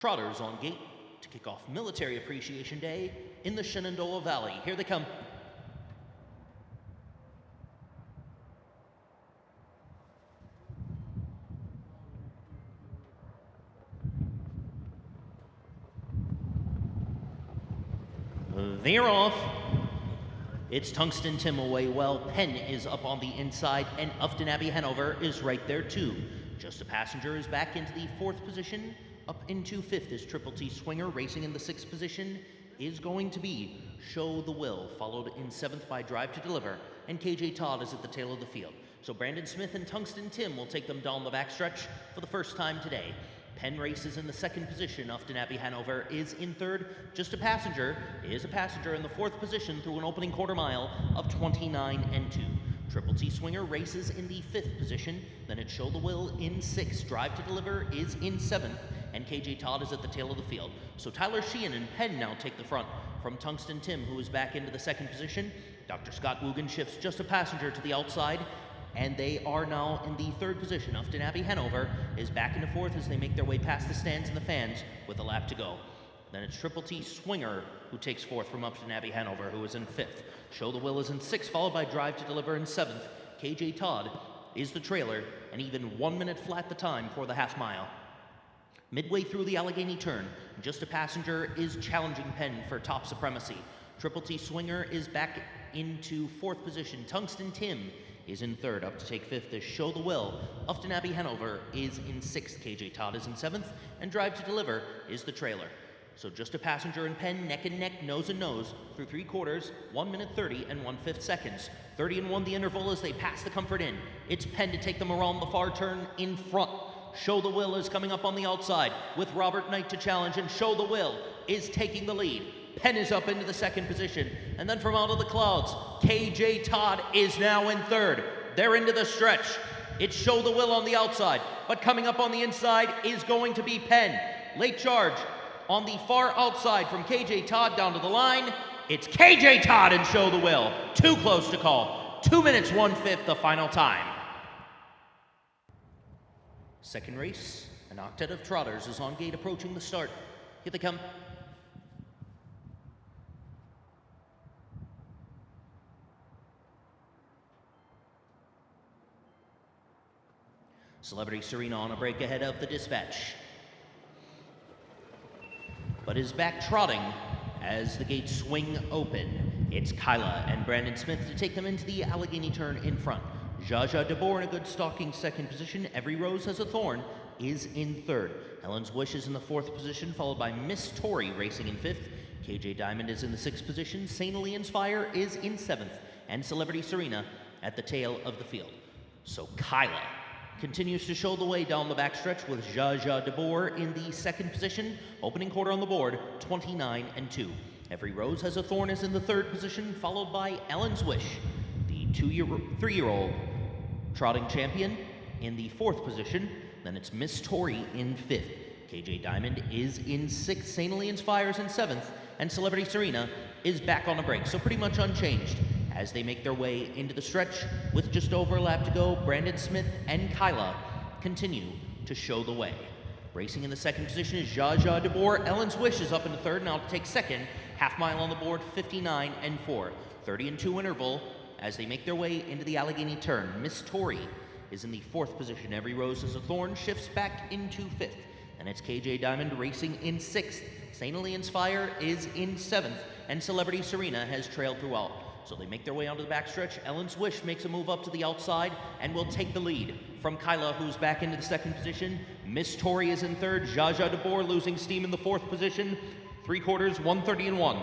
Trotters on gate to kick off Military Appreciation Day in the Shenandoah Valley. Here they come. They're off. It's Tungsten Tim away well. Penn is up on the inside, and Ufton Abbey Hanover is right there too. Just a Passenger is back into the 4th position. Up into 5th is Triple T Swinger. Racing in the 6th position is going to be Show the Will, followed in 7th by Drive to Deliver, and KJ Todd is at the tail of the field. So Brandon Smith and Tungsten Tim will take them down the backstretch for the first time today. Penn races in the 2nd position. Ufton Abbey Hanover is in 3rd. Just a Passenger is a Passenger in the 4th position through an opening quarter mile of 29 and 2. Triple T Swinger races in the 5th position. Then it's Show the Will in 6th. Drive to Deliver is in 7th. And KJ Todd is at the tail of the field. So Tyler Sheehan and Penn now take the front from Tungsten Tim, who is back into the 2nd position. Dr. Scott Woogan shifts Just a Passenger to the outside, and they are now in the 3rd position. Ufton Abbey Hanover is back into 4th as they make their way past the stands and the fans with a lap to go. Then it's Triple T Swinger who takes 4th from Ufton Abbey Hanover, who is in 5th. Show the Will is in 6th, followed by Drive to Deliver in 7th. KJ Todd is the trailer, and even 1 minute flat the time for the half mile. Midway through the Allegheny turn, Just a Passenger is challenging Penn for top supremacy. Triple T Swinger is back into 4th position. Tungsten Tim is in 3rd. Up to take 5th is Show the Will. Ufton Abbey Hanover is in 6th. KJ Todd is in 7th. And Drive to Deliver is the trailer. So Just a Passenger and Penn neck and neck, nose and nose through 3 quarters, 1 minute 30 and 1/5 seconds. 30 and 1 the interval as they pass the Comfort Inn. It's Penn to take them around the far turn in front. Show the Will is coming up on the outside with Robert Knight to challenge, and Show the Will is taking the lead. Penn is up into the 2nd position, and then from out of the clouds, KJ Todd is now in 3rd. They're into the stretch. It's Show the Will on the outside, but coming up on the inside is going to be Penn. Late charge on the far outside from KJ Todd down to the line. It's KJ Todd and Show the Will. Too close to call. 2 minutes 1/5 the final time. Second race, an octet of trotters is on gate approaching the start. Here they come. Celebrity Serena on a break ahead of the dispatch, but is back trotting as the gates swing open. It's Kyla and Brandon Smith to take them into the Allegheny turn in front. Jaja DeBoer in a good stalking 2nd position. Every Rose Has a Thorn is in 3rd. Helen's Wish is in the 4th position, followed by Miss Tori racing in 5th. KJ Diamond is in the 6th position. St. Leon's Fire is in 7th. And Celebrity Serena at the tail of the field. So Kyla continues to show the way down the backstretch with Jaja DeBoer in the 2nd position. Opening quarter on the board, 29 and 2. Every Rose Has a Thorn is in the 3rd position, followed by Ellen's Wish, the 3-year-old trotting champion, in the 4th position. Then it's Miss Tori in 5th. KJ Diamond is in 6th. St. Leon's Fire is in 7th. And Celebrity Serena is back on the break, so pretty much unchanged as they make their way into the stretch with just over a lap to go. Brandon Smith and Kyla continue to show the way. Racing in the 2nd position is Jaja DeBoer. Ellen's Wish is up in the 3rd, now to take 2nd. Half mile on the board, 59 and 4. 30 and 2 interval as they make their way into the Allegheny turn. Miss Tori is in the 4th position. Every Rose Has a Thorn shifts back into 5th. And it's KJ Diamond racing in 6th. St. Leon's Fire is in 7th. And Celebrity Serena has trailed throughout. So they make their way onto the backstretch. Ellen's Wish makes a move up to the outside and will take the lead from Kyla, who's back into the 2nd position. Miss Tori is in 3rd. Jaja DeBoer losing steam in the 4th position. 3 quarters, 1:30 and 1.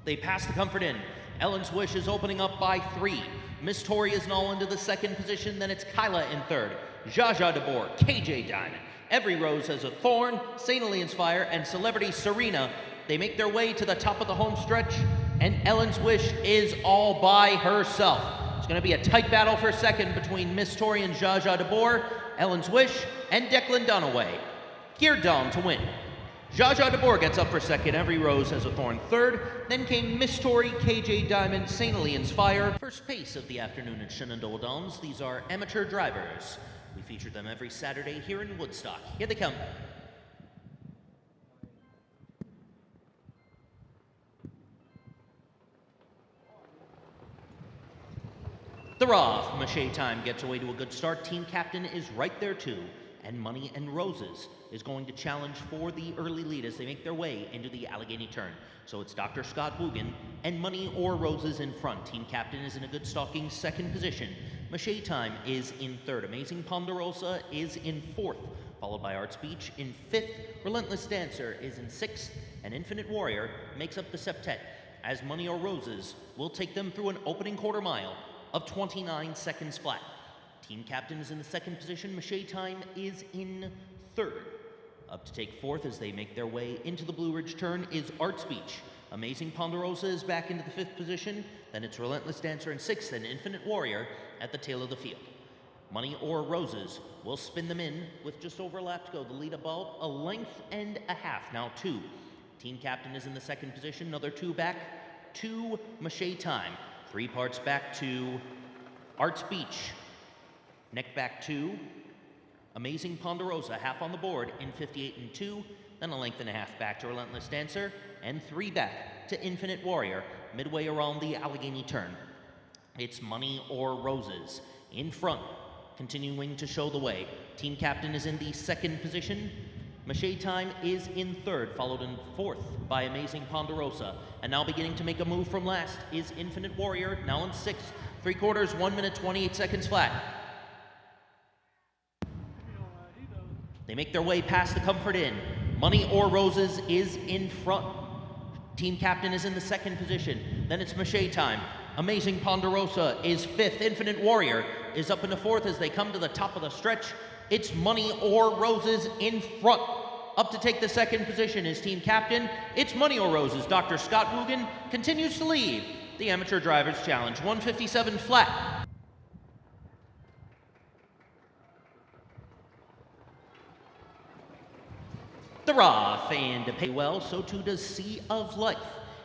They pass the Comfort Inn. Ellen's Wish is opening up by 3. Miss Tori is now into the 2nd position. Then it's Kyla in 3rd. Jaja DeBoer, KJ Diamond, Every Rose Has a Thorn, St. Leon's Fire, and Celebrity Serena. They make their way to the top of the home stretch, and Ellen's Wish is all by herself. It's going to be a tight battle for 2nd between Miss Tori and Jaja DeBoer, Ellen's Wish, and Declan Dunaway. Geared down to win. Jaja DeBoer gets up for 2nd. Every Rose Has a Thorn 3rd. Then came Miss Tori, KJ Diamond, St. Leon's Fire. First pace of the afternoon at Shenandoah Downs. These are amateur drivers. We feature them every Saturday here in Woodstock. Here they come. The Roth Mache Time gets away to a good start. Team captain is right there too. And Money and Roses is going to challenge for the early lead as they make their way into the Allegheny turn. So it's Dr. Scott Woogan and Money or Roses in front. Team captain is in a good stalking second position. Mache Time is in third. Amazing Ponderosa is in fourth, followed by Art Speech in fifth. Relentless Dancer is in sixth, and Infinite Warrior makes up the septet, as Money or Roses will take them through an opening quarter mile of 29 seconds flat. Team captain is in the second position. Mache Time is in third. Up to take fourth as they make their way into the Blue Ridge turn is Art Speech. Amazing Ponderosa is back into the fifth position. Then it's Relentless Dancer in sixth, and Infinite Warrior at the tail of the field. Money or Roses will spin them in with just over a lap to go. The lead about a length and a half, now two. Team captain is in the second position. Another two back to Mache Time. 3 parts back to Art Speech. Neck back to Amazing Ponderosa, half on the board in 58 and 2, then a length and a half back to Relentless Dancer, and 3 back to Infinite Warrior, midway around the Allegheny turn. It's Money or Roses in front, continuing to show the way. Team captain is in the second position. Mache Time is in third, followed in fourth by Amazing Ponderosa. And now beginning to make a move from last is Infinite Warrior, now in sixth. 3/4, 1 minute, 28 seconds flat. They make their way past the Comfort Inn. Money or Roses is in front. Team captain is in the second position. Then it's Mache Time. Amazing Ponderosa is fifth. Infinite Warrior is up into fourth as they come to the top of the stretch. It's Money or Roses in front. Up to take the second position is team captain. It's Money or Roses. Dr. Scott Woogan continues to lead the Amateur Drivers Challenge. 157 flat. The Roth and pay well, so too does Sea of Life.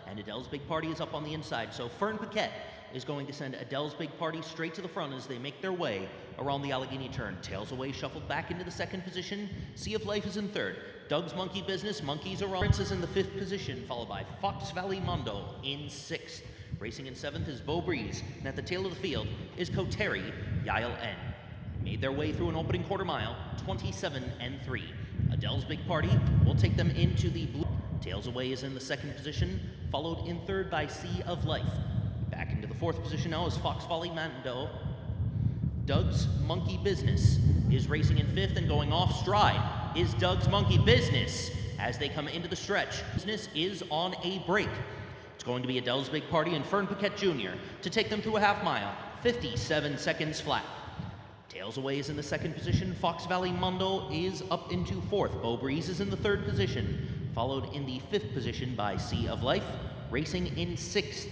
And Adele's Big Party is up on the inside, so Fern Paquette is going to send Adele's Big Party straight to the front as they make their way around the Allegheny turn. Tails away, shuffled back into the second position. Sea of Life is in third. Doug's Monkey Business, Monkeys Around, Prince is in the fifth position, followed by Fox Valley Mondo in sixth. Racing in seventh is Beau Breeze, and at the tail of the field is Koteri Yael N. Made their way through an opening quarter mile, 27 and 3. Adele's Big Party will take them into the blue. Tails Away is in the second position, followed in third by Sea of Life. Back into the fourth position now is Fox Valley Mando. Doug's Monkey Business is racing in fifth, and going off stride is Doug's Monkey Business as they come into the stretch. Business is on a break. It's going to be Adele's Big Party and Fern Paquette Jr. to take them through a half mile, 57 seconds flat. Tails Away is in the second position. Fox Valley Mondo is up into fourth. Beau Breeze is in the third position, followed in the fifth position by Sea of Life. Racing in sixth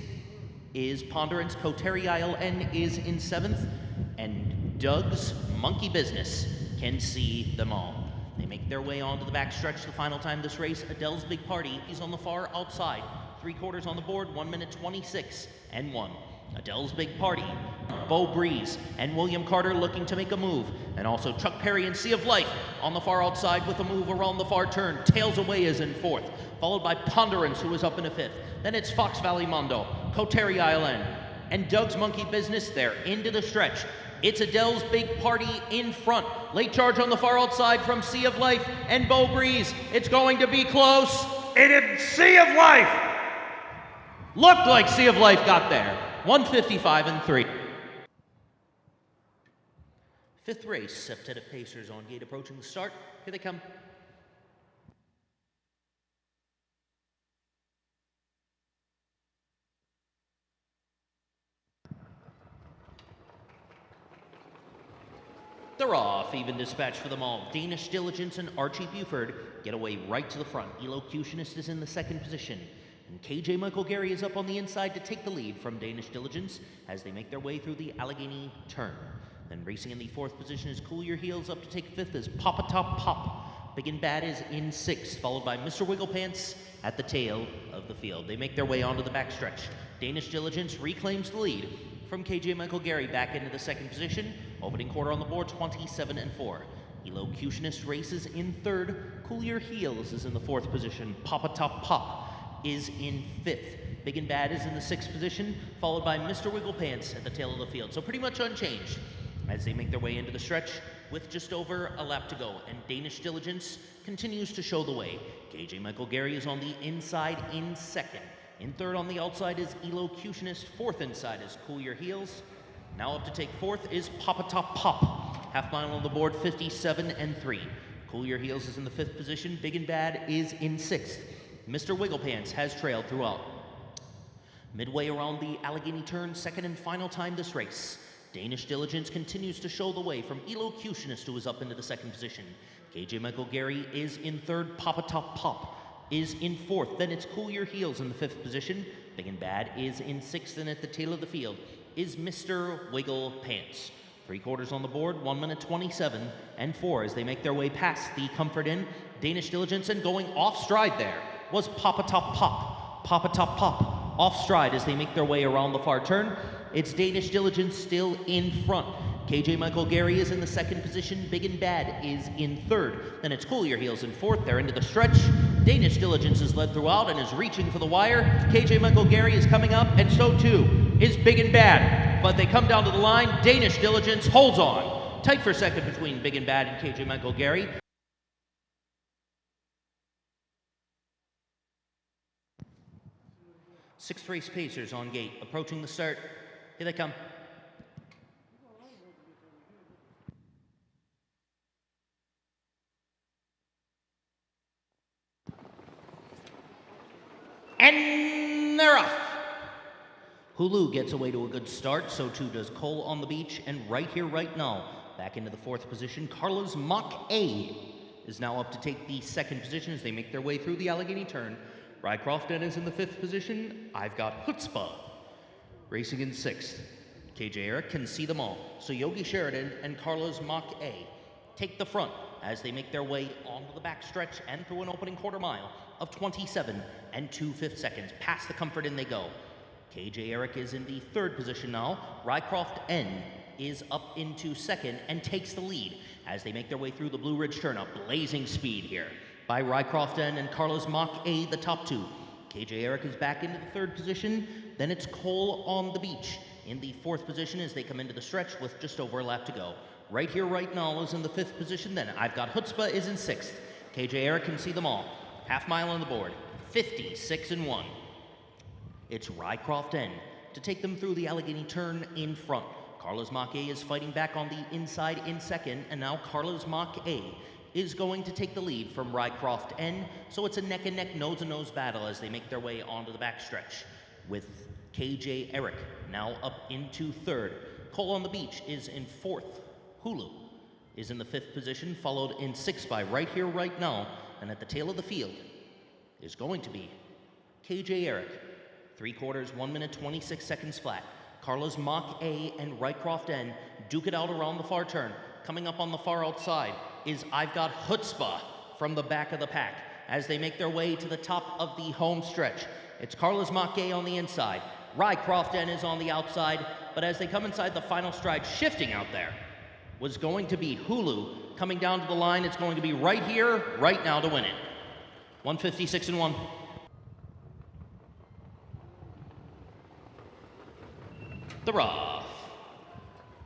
is Ponderance. Koteri N is in seventh, and Doug's Monkey Business can see them all. They make their way onto the backstretch the final time this race. Adele's Big Party is on the far outside. 3/4 on the board, 1 minute 26 and 1. Adele's Big Party, Beau Breeze, and William Carter looking to make a move. And also Chuck Perry and Sea of Life on the far outside with a move around the far turn. Tails Away is in fourth, followed by Ponderance, who is up in a fifth. Then it's Fox Valley Mondo, Koteri Island, and Doug's Monkey Business there into the stretch. It's Adele's Big Party in front. Late charge on the far outside from Sea of Life and Beau Breeze. It's going to be close. It is Sea of Life. Looked like Sea of Life got there. 155 and 3. Fifth race, septet of Pacers on gate approaching the start. Here they come. They're off. Even dispatch for them all. Danish Diligence and Archie Buford get away right to the front. Elocutionist is in the second position. And KJ Michael Gary is up on the inside to take the lead from Danish Diligence as they make their way through the Allegheny turn. Then racing in the fourth position is Cool Your Heels. Up to take fifth is Papa Top Pop. Big and Bad is in sixth, followed by Mr. Wigglepants at the tail of the field. They make their way onto the backstretch. Danish Diligence reclaims the lead from KJ Michael Gary back into the second position. Opening quarter on the board, 27 and 4. Elocutionist races in third. Cool Your Heels is in the fourth position. Papa Top Pop is in fifth. Big and Bad is in the sixth position, followed by Mr. Wiggle Pants at the tail of the field. So pretty much unchanged as they make their way into the stretch with just over a lap to go. And Danish Diligence continues to show the way. KJ Michael Gary is on the inside in second. In third on the outside is Elocutionist. Fourth inside is Cool Your Heels. Now up to take fourth is Papa Top Pop. Half mile on the board, 57 and 3. Cool Your Heels is in the fifth position. Big and Bad is in sixth. Mr. Wiggle Pants has trailed throughout. Midway around the Allegheny turn, second and final time this race. Danish Diligence continues to show the way from Elocutionist, who is up into the second position. KJ Michael Gary is in third. Papa Top Pop is in fourth. Then it's Cool Your Heels in the fifth position. Big and Bad is in sixth, and at the tail of the field is Mr. Wiggle Pants. 3/4 on the board, 1 minute 27 and 4 as they make their way past the Comfort Inn. Danish Diligence, and going off stride there was Papa Top Pop. Papa Top Pop off stride as they make their way around the far turn. It's Danish Diligence still in front. KJ Michael Gary is in the second position. Big and Bad is in third. Then it's Cool Your Heels in fourth. They're into the stretch. Danish Diligence is led throughout and is reaching for the wire. KJ Michael Gary is coming up, and so too is Big and Bad. But they come down to the line. Danish Diligence holds on. Tight for second between Big and Bad and KJ Michael Gary. Sixth race pacers on gate, approaching the start. Here they come. And they're off. Hulu gets away to a good start, so too does Cole on the beach, and right here, right now, back into the fourth position, Carla's Mach A is now up to take the second position as they make their way through the Allegheny turn. Rycroft is in the fifth position. I've got Chutzpah racing in sixth. KJ Eric can see them all, so Yogi Sheridan and Carla's Mach A take the front as they make their way onto the back stretch and through an opening quarter mile of 27 and 2/5 seconds. Past the Comfort Inn they go. KJ Eric is in the third position now. Rycroft N is up into second and takes the lead as they make their way through the Blue Ridge turn. Up blazing speed here by Rycroft N and Carla's Mach A, the top two. KJ Eric is back into the third position. Then it's Cole on the beach in the fourth position as they come into the stretch with just over a lap to go. Right here, right now is in the fifth position. Then I've got Chutzpah is in sixth. KJ Eric can see them all. Half mile on the board, 56 and 1. It's Rycroft N to take them through the Allegheny turn in front. Carla's Mach A is fighting back on the inside in second, and now Carla's Mach A is going to take the lead from Rycroft N, so it's a neck-and-neck, nose-to-nose battle as they make their way onto the backstretch, with KJ Eric now up into third. Cole on the beach is in fourth. Hulu is in the fifth position, followed in sixth by Right Here, Right Now, and at the tail of the field is going to be KJ Eric. 3/4, 1 minute 26 seconds flat. Carla's Mach A and Rycroft N duke it out around the far turn. Coming up on the far outside is I've got Chutzpah from the back of the pack as they make their way to the top of the home stretch. It's Carla's Mach A on the inside. Rycroft N is on the outside, but as they come inside the final stride, shifting out there was going to be Hulu. Coming down to the line, it's going to be Right Here, Right Now to win it. 156 and 1. The Rough.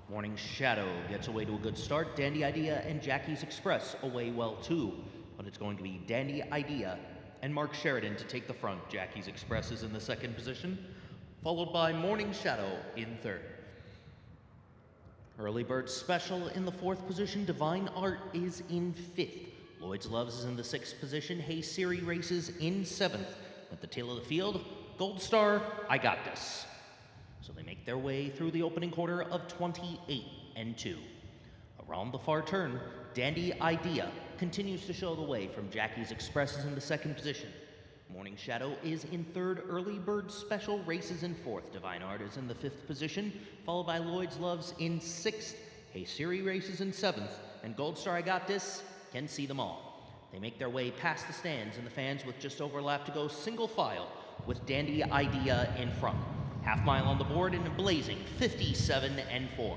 Morning Shadow gets away to a good start. Dandy Idea and Jackie's Express away well too. But it's going to be Dandy Idea and Mark Sheridan to take the front. Jackie's Express is in the second position, followed by Morning Shadow in third. Early Bird Special in the fourth position. Divine Art is in fifth. Lloyd's Loves is in the sixth position. Hey Siri races in seventh. At the tail of the field, Gold Star, I Got This. So they make their way through the opening quarter of 28 and 2. Around the far turn, Dandy Idea continues to show the way from Jackie's Express is in the second position. Morning Shadow is in third. Early Bird Special races in fourth. Divine Art is in the fifth position, followed by Lloyd's Loves in sixth. Hey Siri races in seventh, and Gold Star I Got This can see them all. They make their way past the stands and the fans with just over a lap to go, single file, with Dandy Idea in front. Half mile on the board and a blazing 57 and 4.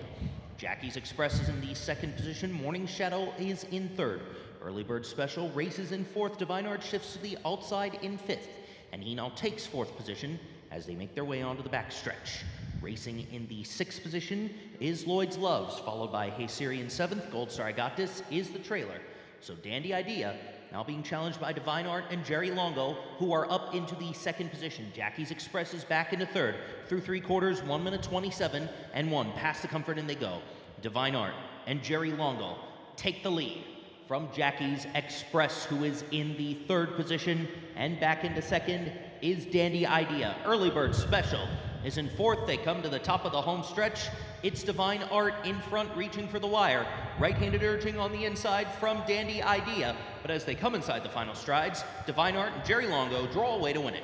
Jackie's Express is in the second position. Morning Shadow is in third. Early Bird Special races in fourth. Divine Art shifts to the outside in fifth. and he now takes 4th position as they make their way onto the backstretch. Racing in the 6th position is Lloyd's Loves, followed by Hey Siri in 7th. Gold Star I Got This is the trailer. So Dandy Idea now being challenged by Divine Art and Jerry Longo, who are up into the 2nd position. Jackie's Express is back into 3rd. Through 3 quarters, 1 minute 27 and 1. Past the comfort and they go. Divine Art and Jerry Longo take the lead from Jackie's Express, who is in the 3rd position, and back into 2nd is Dandy Idea. Early Bird Special is in 4th. They come to the top of the home stretch. It's Divine Art in front, reaching for the wire. Right-handed urging on the inside from Dandy Idea, but as they come inside the final strides, Divine Art and Jerry Longo draw away to win it.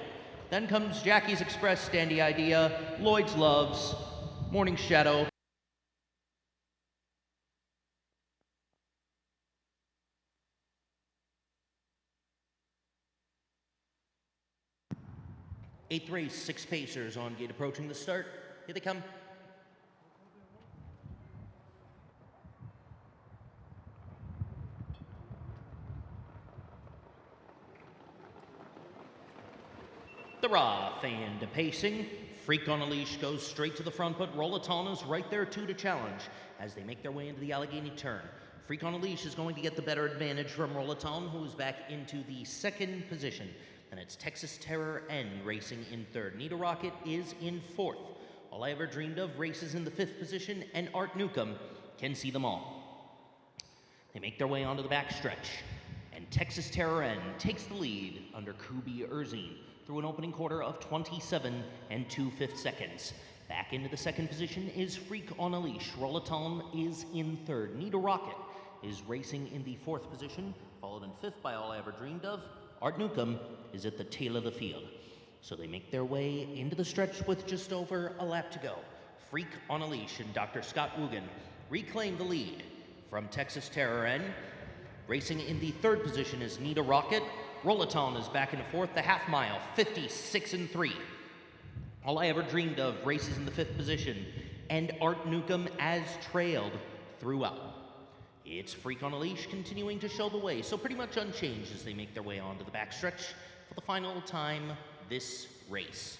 Then comes Jackie's Express, Dandy Idea, Lloyd's Loves, Morning Shadow. Eighth race, 6 pacers on gate approaching the start. Here they come. The raw fan to pacing. Freak on a Leash goes straight to the front, but Rollaton is right there too to challenge as they make their way into the Allegheny turn. Freak on a Leash is going to get the better advantage from Rollaton, who is back into the 2nd position. Then it's Texas Terror N racing in 3rd. Nita Rocket is in 4th. All I Ever Dreamed Of races in the 5th position, and Art Newcomb can see them all. They make their way onto the backstretch, and Texas Terror N takes the lead under Kubi Erzine through an opening quarter of 27 and 2/5 seconds. Back into the 2nd position is Freak on a Leash. Rollaton is in 3rd. Nita Rocket is racing in the 4th position, followed in 5th by All I Ever Dreamed Of. Art Newcomb is at the tail of the field. So they make their way into the stretch with just over a lap to go. Freak on a Leash and Dr. Scott Woogan reclaim the lead from Texas Terror N. Racing in the 3rd position is Nita Rocket. Rollaton is back into 4th, the half mile, 56 and 3. All I Ever Dreamed Of races in the 5th position, and Art Newcomb as trailed throughout. It's Freak on a Leash continuing to show the way, so pretty much unchanged as they make their way onto the backstretch for the final time this race.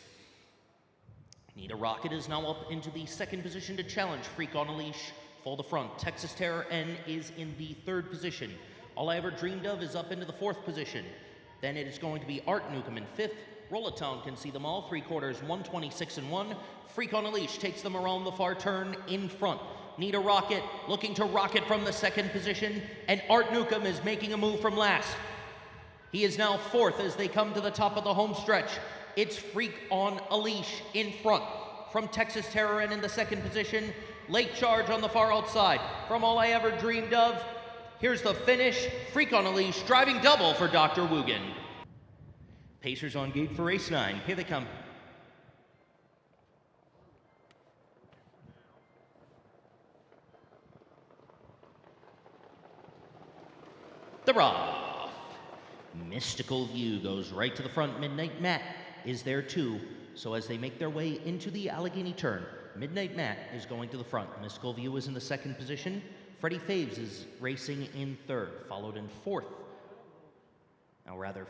Nita Rocket is now up into the 2nd position to challenge Freak on a Leash. Full to front, Texas Terror N is in the 3rd position. All I Ever Dreamed Of is up into the 4th position. Then it is going to be Art Newcomb in 5th. Rollaton can see them all, 3 quarters, 126 and 1. Freak on a Leash takes them around the far turn in front. Nita Rocket looking to rocket from the 2nd position, and Art Newcomb is making a move from last. He is now 4th as they come to the top of the home stretch. It's Freak on a Leash in front from Texas Terror N in the 2nd position. Late charge on the far outside from All I Ever Dreamed Of. Here's the finish. Freak on a Leash driving double for Dr. Woogan. Pacers on gate for race 9. Here they come. The Rough. Mystical View goes right to the front. Midnight Matt is there too. So as they make their way into the Allegheny turn, Midnight Matt is going to the front. Mystical View is in the 2nd position. Freddie Faves is racing in 3rd, followed in 4th.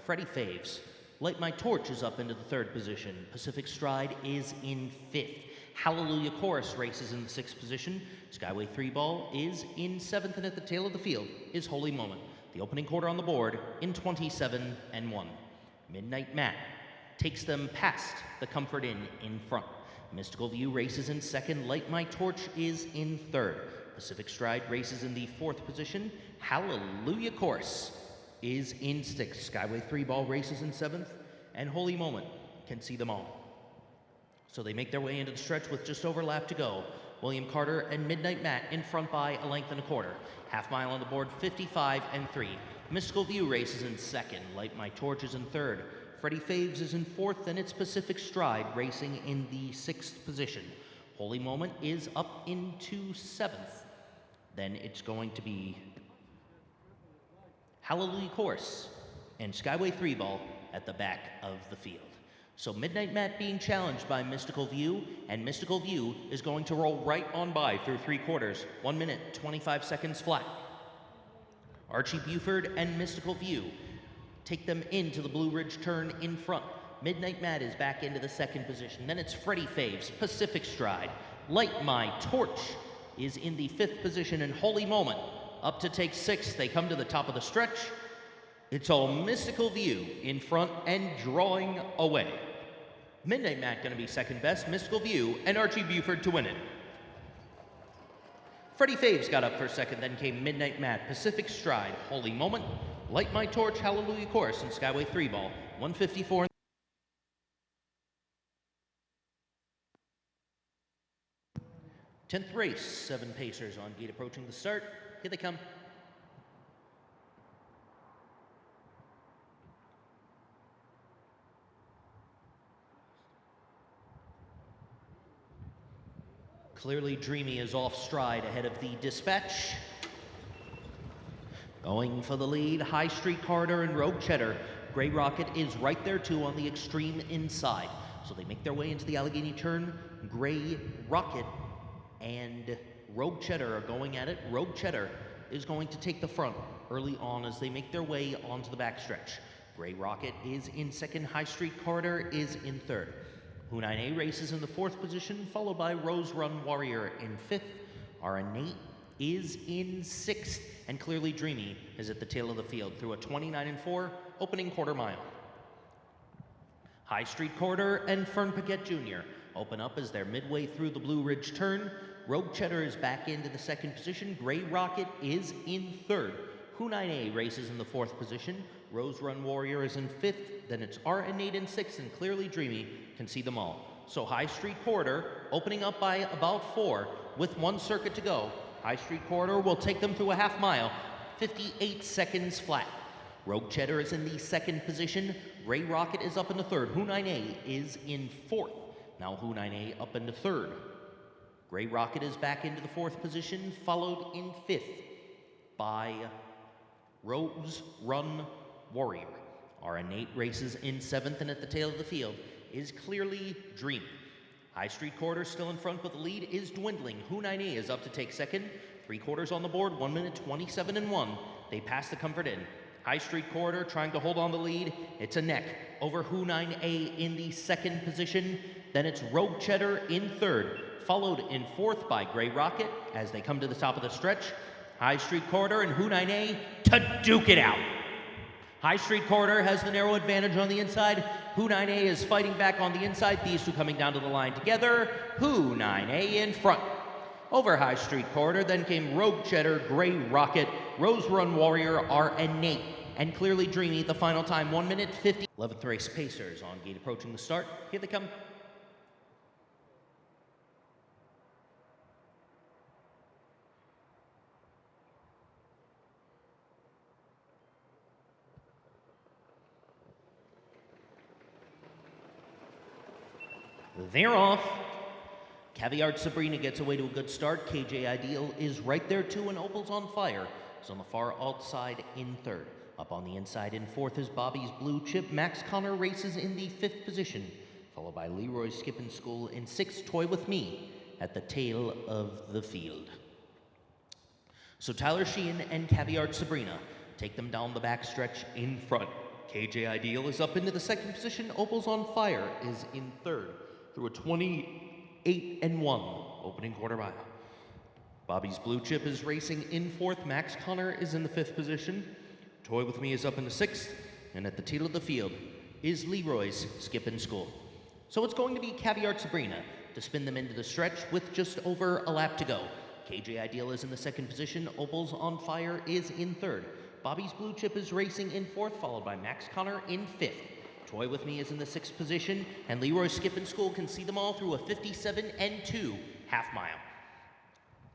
Freddie Faves. Light My Torch is up into the 3rd position. Pacific Stride is in 5th. Hallelujah Chorus races in the 6th position. Skyway 3 Ball is in 7th, and at the tail of the field is Holy Moment. The opening quarter on the board in 27 and 1. Midnight Matt takes them past the Comfort Inn in front. Mystical View races in 2nd. Light My Torch is in 3rd. Pacific Stride races in the 4th position. Hallelujah Course is in 6th. Skyway 3 Ball races in 7th. And Holy Moment can see them all. So they make their way into the stretch with just over a lap to go. William Carter and Midnight Matt in front by a length and a quarter. Half mile on the board, 55 and 3. Mystical View races in 2nd. Light My Torch is in 3rd. Freddie Faves is in 4th, and it's Pacific Stride racing in the 6th position. Holy Moment is up into 7th. Then it's going to be Hallelujah Course and Skyway 3 Ball at the back of the field. So Midnight Matt being challenged by Mystical View, and Mystical View is going to roll right on by through 3 quarters, 1 minute, 25 seconds flat. Archie Buford and Mystical View take them into the Blue Ridge turn in front. Midnight Mad is back into the second position. Then it's Freddy Faves, Pacific Stride. Light My Torch is in the fifth position, and Holy Moment up to take sixth. They come to the top of the stretch. It's all Mystical View in front and drawing away. Midnight Mad going to be second best, Mystical View, and Archie Buford to win it. Freddy Faves got up for second, then came Midnight Mad, Pacific Stride, Holy Moment, Light My Torch, Hallelujah Chorus, and Skyway 3 Ball, 154. 10th race, 7 pacers on gate approaching the start. Here they come. Clearly Dreamy is off stride ahead of the Dispatch. Going for the lead, High Street Corridor and Rogue Cheddar. Gray Rocket is right there too on the extreme inside. So they make their way into the Allegheny turn. Gray Rocket and Rogue Cheddar are going at it. Rogue Cheddar is going to take the front early on as they make their way onto the backstretch. Gray Rocket is in second, High Street Corridor is in third. Hunine races in the fourth position, followed by Rose Run Warrior in fifth. Aranate is in sixth, and Clearly Dreamy is at the tail of the field through a 29-4 opening quarter mile. High Street Corridor and Fern Paquette Jr. open up as they're midway through the Blue Ridge turn. Rogue Cheddar is back into the second position. Gray Rocket is in third. Hunine races in the fourth position. Rose Run Warrior is in fifth. Then it's Aranate in sixth, and Clearly Dreamy can see them all. So High Street Corridor opening up by about 4 with 1 circuit to go. High Street Corridor will take them through a half mile, 58 seconds flat. Rogue Cheddar is in the second position. Gray Rocket is up in the third. Hunine is in fourth. Now Hunine up into third. Gray Rocket is back into the fourth position, followed in fifth by Rose Run Warrior. Aranate races in seventh, and at the tail of the field is Clearly Dreamy. High Street Corridor still in front, but the lead is dwindling. Hunine is up to take second. 3 quarters on the board, 1 minute 27-1. They pass the Comfort Inn. High Street Corridor trying to hold on the lead. It's a neck over Hunine in the second position. Then it's Rogue Cheddar in third, followed in fourth by Gray Rocket as they come to the top of the stretch. High Street Corridor and Hunine to duke it out. High Street Corridor has the narrow advantage on the inside. Hunine is fighting back on the inside. These two coming down to the line together. Hunine in front. Over High Street Corridor, then came Rogue Cheddar, Gray Rocket, Rose Run Warrior, Aranate, and Clearly Dreamy. The final time, 1 minute 50. 11th race pacers on gate approaching the start. Here they come. They're off. Caviar Sabrina gets away to a good start. KJ Ideal is right there too, and Opal's on Fire is on the far outside in third. Up on the inside in fourth is Bobby's Blue Chip. Max Connor races in the fifth position, followed by Leroy's Skippin' School in sixth. Toy With Me at the tail of the field. So Tyler Sheehan and Caviar Sabrina take them down the backstretch in front. KJ Ideal is up into the second position. Opal's on Fire is in third through a 28-1 opening quarter mile. Bobby's Blue Chip is racing in fourth. Max Connor is in the fifth position. Toy With Me is up in the sixth. And at the tail of the field is Leroy's Skippin' School. So it's going to be Caviar Sabrina to spin them into the stretch with just over a lap to go. KJ Ideal is in the second position. Opal's on Fire is in third. Bobby's Blue Chip is racing in fourth, followed by Max Connor in fifth. Toy With Me is in the sixth position, and Leroy's Skippin' School can see them all through a 57-2 half mile.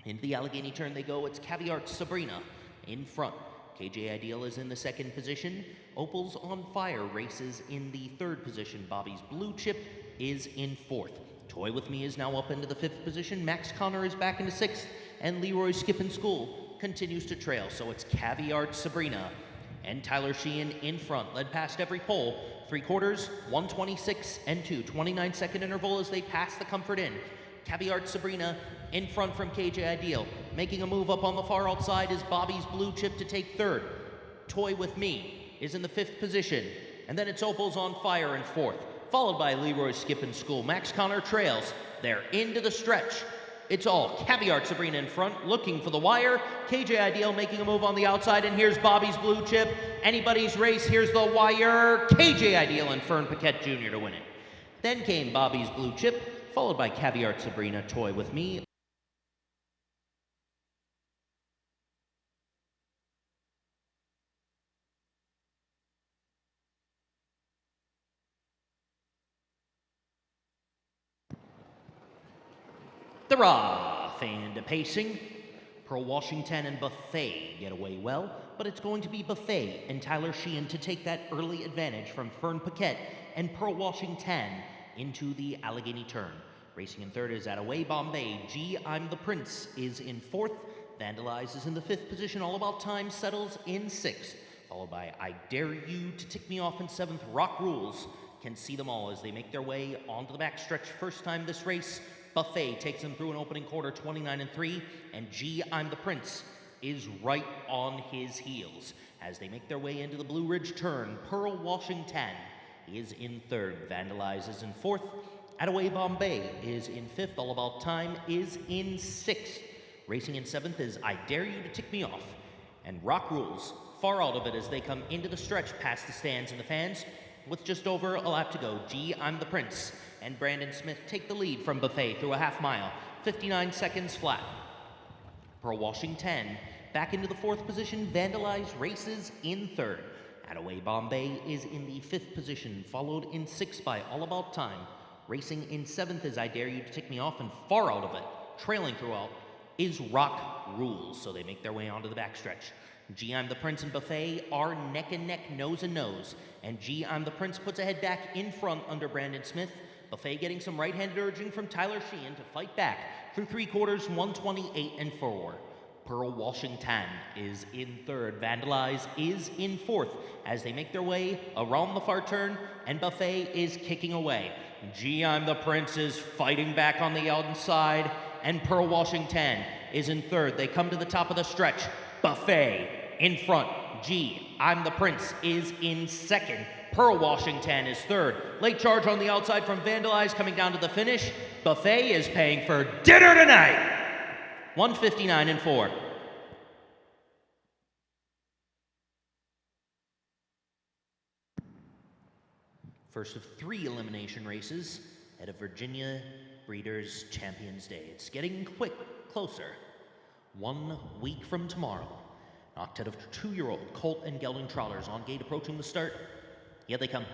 Into the Allegheny turn they go. It's Caviar Sabrina in front. KJ Ideal is in the second position. Opal's on Fire races in the third position. Bobby's Blue Chip is in fourth. Toy With Me is now up into the fifth position. Max Connor is back into sixth, and Leroy's Skippin' School continues to trail. So it's Caviar Sabrina and Tyler Sheehan in front, led past every pole. 3 quarters, 1:26-2, 29-second interval as they pass the Comfort Inn. Caviar Sabrina in front from KJ Ideal. Making a move up on the far outside is Bobby's Blue Chip to take third. Toy With Me is in the fifth position. And then it's Opal's on Fire in fourth. followed by Leroy Skippin School. Max Connor trails. They're into the stretch. It's all Caviar Sabrina in front, looking for the wire. KJ Ideal making a move on the outside, and here's Bobby's Blue Chip. Anybody's race, here's the wire. KJ Ideal and Fern Paquette Jr. to win it. Then came Bobby's Blue Chip, followed by Caviar Sabrina, Toy With Me. They're off and pacing. Pearl Washington and Buffet get away well, but it's going to be Buffet and Tyler Sheehan to take that early advantage from Fern Paquette and Pearl Washington into the Allegheny turn. Racing in third is Attaway Bombay. G, I'm the Prince is in fourth. Vandalize is in the fifth position. All About Time settles in sixth, followed by I Dare You to Tick Me Off in seventh. Rock Rules can see them all as they make their way onto the backstretch. First time this race, Buffet takes them through an opening quarter 29-3, and G, I'm the Prince is right on his heels. As they make their way into the Blue Ridge turn, Pearl Washington is in third. Vandalize is in fourth. Attaway Bombay is in fifth. All About Time is in sixth. Racing in seventh is I Dare You to Tick Me Off. And Rock Rules far out of it as they come into the stretch past the stands and the fans. With just over a lap to go, G, I'm the Prince and Brandon Smith take the lead from Buffet through a half mile, 59 seconds flat. Pearl Washington back into the fourth position. Vandalize races in third. Attaway Bombay is in the fifth position, followed in sixth by All About Time. Racing in seventh is I Dare You to Tick Me Off, and far out of it, trailing throughout, is Rock Rules, so they make their way onto the backstretch. G, I'm the Prince and Buffet are neck and neck, nose and nose, and G, I'm the Prince puts a head back in front under Brandon Smith. Buffet getting some right-handed urging from Tyler Sheehan to fight back through three quarters, 128 and 4. Pearl Washington is in third. Vandalize is in fourth as they make their way around the far turn, and Buffet is kicking away. G, I'm the Prince is fighting back on the outside, and Pearl Washington is in third. They come to the top of the stretch. Buffet in front. G, I'm the Prince is in second. Pearl Washington is third. Late charge on the outside from Vandalize coming down to the finish. Buffet is paying for dinner tonight. 159 and 4. First of three elimination races at a Virginia Breeders' Champions Day. It's getting closer. 1 week from tomorrow. An octet of 2-year-old colt and gelding trotters on gate approaching the start. Here they come.